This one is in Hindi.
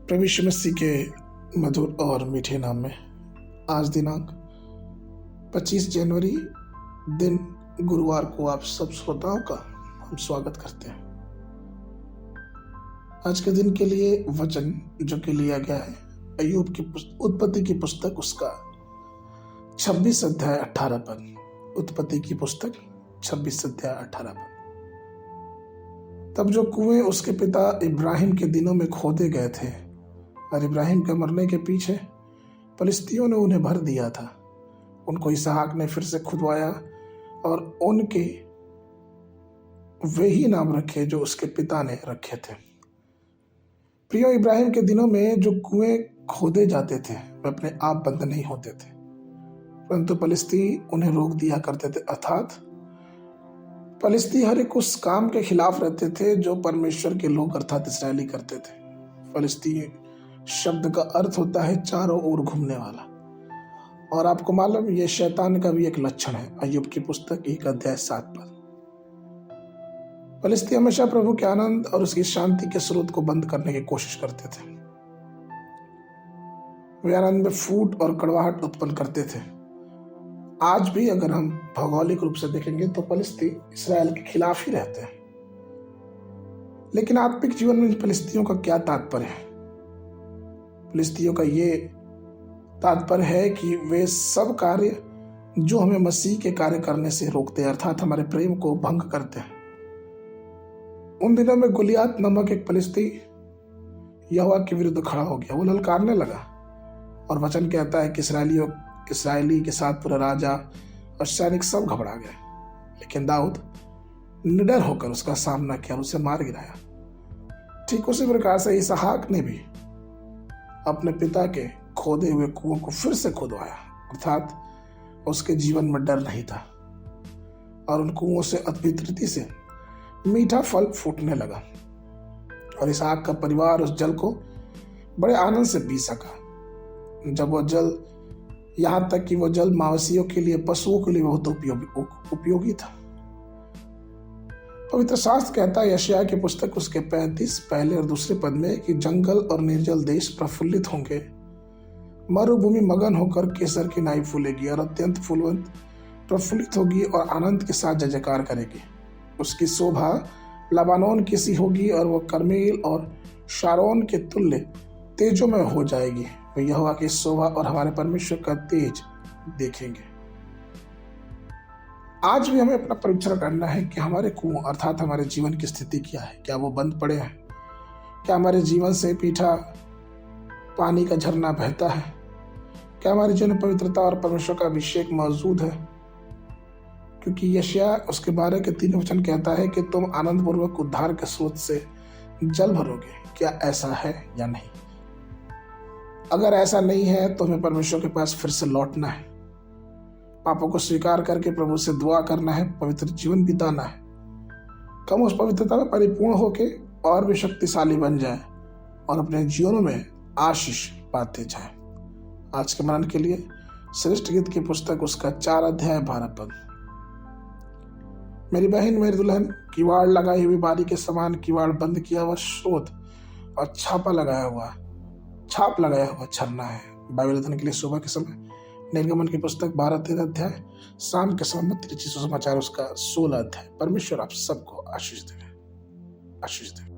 प्रभु यीशु मसीह के मधुर और मीठे नाम में आज दिनांक 25 जनवरी दिन गुरुवार को आप सब श्रोताओं का हम स्वागत करते हैं। आज के दिन के लिए वचन जो कि लिया गया है अय्यूब की उत्पत्ति की पुस्तक उसका 26 अध्याय 18 पद। उत्पत्ति की पुस्तक 26 अध्याय 18 पद। तब जो कुएं उसके पिता इब्राहिम के दिनों में खोदे गए थे और इब्राहिम के मरने के पीछे फलिस्तियों ने उन्हें भर दिया था, उनको इसहाक ने फिर से खुदवाया और उनके वे ही नाम रखे जो उसके पिता ने रखे थे। प्रियो, इब्राहिम के दिनों में जो कुएं खोदे जाते थे वे अपने आप बंद नहीं होते थे, परंतु फलिस्ती उन्हें रोक दिया करते थे। अर्थात फलिस्ती हर एक उस काम के खिलाफ रहते थे जो परमेश्वर के लोग अर्थात इसराइली करते थे। फलिस्ती शब्द का अर्थ होता है चारों ओर घूमने वाला, और आपको मालूम ये शैतान का भी एक लक्षण है। अय्यूब की पुस्तक 1 अध्याय 7 पद। फलिस्ती हमेशा प्रभु के आनंद और उसकी शांति के स्रोत को बंद करने की कोशिश करते थे। वे आनंद में फूट और कड़वाहट उत्पन्न करते थे। आज भी अगर हम भौगोलिक रूप से देखेंगे तो फलिस्ती इसराइल के खिलाफ ही रहते हैं, लेकिन आत्मिक जीवन में फलिस्तियों का क्या तात्पर्य है? फलिस्तियों का ये तात्पर्य है कि वे सब कार्य जो हमें मसीह के कार्य करने से रोकते हैं, अर्थात हमारे प्रेम को भंग करते हैं। उन दिनों में गुलियात नामक एक फलिस्ती यहोवा के विरुद्ध खड़ा हो गया। वो ललकारने लगा और वचन कहता है कि इसराइली के साथ पूरा राजा और सैनिक सब घबरा गए, लेकिन दाऊद निडर होकर उसका सामना किया और उसे मार गिराया। ठीक उसी प्रकार से इसहाक ने भी अपने पिता के खोदे हुए कुओं को फिर से खुदवाया, अर्थात उसके जीवन में डर नहीं था और उन कुओं से अद्भुत रीति से मीठा फल फूटने लगा और इसहाक का परिवार उस जल को बड़े आनंद से पी सका। जब वो जल, यहाँ तक कि वो जल मवेशियों के लिए, पशुओं के लिए बहुत उपयोगी था। पवित्र शास्त्र कहता है यशायाह की पुस्तक उसके 35 पहले और दूसरे पद में कि जंगल और निर्जल देश प्रफुल्लित होंगे, मरुभूमि मगन होकर केसर की नाई फूलेगी और अत्यंत फूलवंत प्रफुल्लित होगी और आनंद के साथ जय जयकार करेगी। उसकी शोभा लबानोन की सी होगी और वह कर्मेल और शारोन के तुल्य तेजोमय हो जाएगी। वे यहोवा की शोभा और हमारे परमेश्वर का तेज देखेंगे। आज भी हमें अपना परीक्षण करना है कि हमारे कुओं अर्थात हमारे जीवन की स्थिति क्या है। क्या वो बंद पड़े हैं? क्या हमारे जीवन से मीठा पानी का झरना बहता है? क्या हमारे जीवन में पवित्रता और परमेश्वर का अभिषेक मौजूद है? क्योंकि यशायाह उसके 12 के 3 वचन कहता है कि तुम आनंद पूर्वक उद्धार के स्रोत से जल भरोगे। क्या ऐसा है या नहीं? अगर ऐसा नहीं है तो हमें परमेश्वर के पास फिर से लौटना है, पापों को स्वीकार करके प्रभु से दुआ करना है, पवित्र जीवन बिताना है। कम उस पवित्रता में परिपूर्ण होके और भी शक्तिशाली बन जाए और अपने जीवनों में आशीष पाते जाए। आज के मनन के लिए श्रेष्ठ गीत की पुस्तक उसका 4 अध्याय 12 पद। मेरी बहन मेरी दुल्हन, किवाड़ लगाई हुई बारी के समान किवाड़ बंद किया हुआ स्रोत और छाप लगाया हुआ झरना है। बाइबल अध्ययन के लिए सुबह के समय निर्गमन की पुस्तक 12-13 अध्याय, शाम के समय मत्ती रचित सुसमाचार उसका 16 अध्याय। परमेश्वर आप सबको आशीष दे।